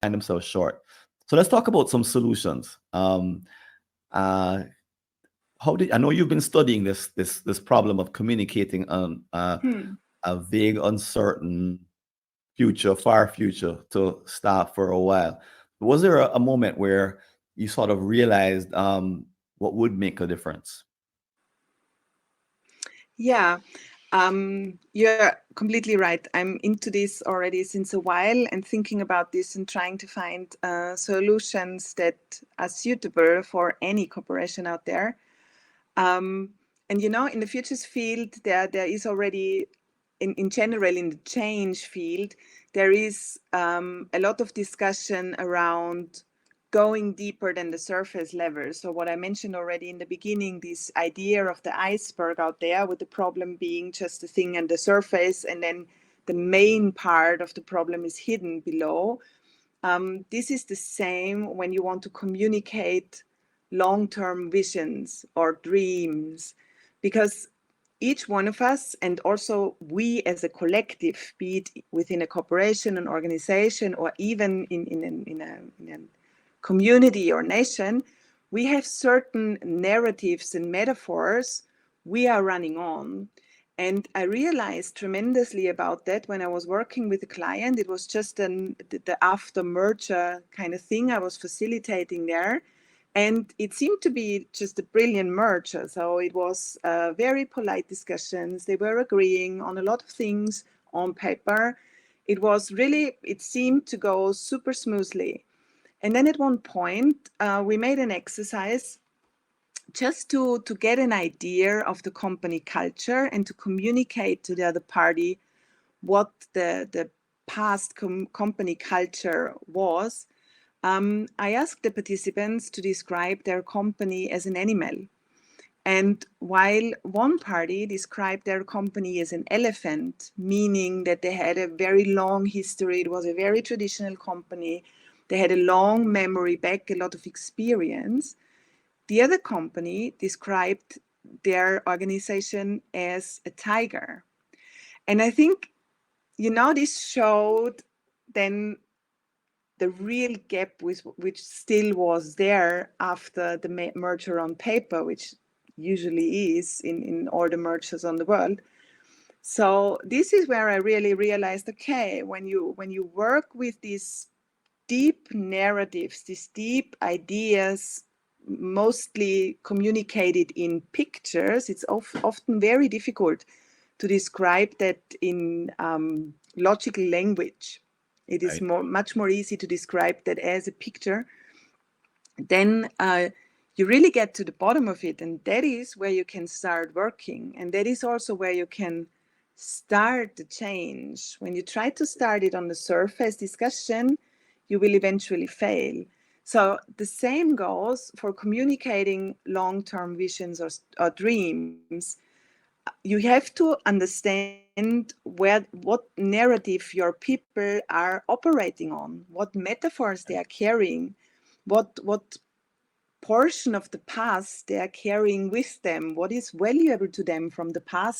find themselves short. So let's talk about some solutions. Uh, how did I know you've been studying this problem of communicating on Hmm. a vague, uncertain future, far future to staff for a while? Was there a moment where you sort of realized what would make a difference? Yeah, you're completely right. I'm into this already since a while and thinking about this and trying to find solutions that are suitable for any corporation out there. Um, and in the futures field, there is already, in general, in the change field, there is a lot of discussion around going deeper than the surface level. So what I mentioned already in the beginning, this idea of the iceberg out there, with the problem being just the thing on the surface, and then the main part of the problem is hidden below. This is the same when you want to communicate long-term visions or dreams, because each one of us, and also we as a collective, be it within a corporation, an organization, or even in a community or nation, we have certain narratives and metaphors we are running on. And I realized tremendously about that when I was working with a client. It was just the after merger kind of thing I was facilitating there. And it seemed to be just a brilliant merger. So it was very polite discussions. They were agreeing on a lot of things on paper. It seemed to go super smoothly. And then at one point, we made an exercise just to get an idea of the company culture and to communicate to the other party what the past company culture was. I asked the participants to describe their company as an animal. And while one party described their company as an elephant, meaning that they had a very long history, it was a very traditional company, they had a long memory back, a lot of experience, the other company described their organization as a tiger. And I think, this showed then the real gap which still was there after the merger on paper, which usually is in all the mergers on the world. So this is where I really realized, okay, when you work with these deep narratives, these deep ideas, mostly communicated in pictures, it's often very difficult to describe that in logical language. It is Right. much more easy to describe that as a picture. Then you really get to the bottom of it, and that is where you can start working, and that is also where you can start the change. When you try to start it on the surface discussion, you will eventually fail. So the same goes for communicating long-term visions or dreams. You have to understand what narrative your people are operating on, what metaphors they are carrying, what portion of the past they are carrying with them, what is valuable to them from the past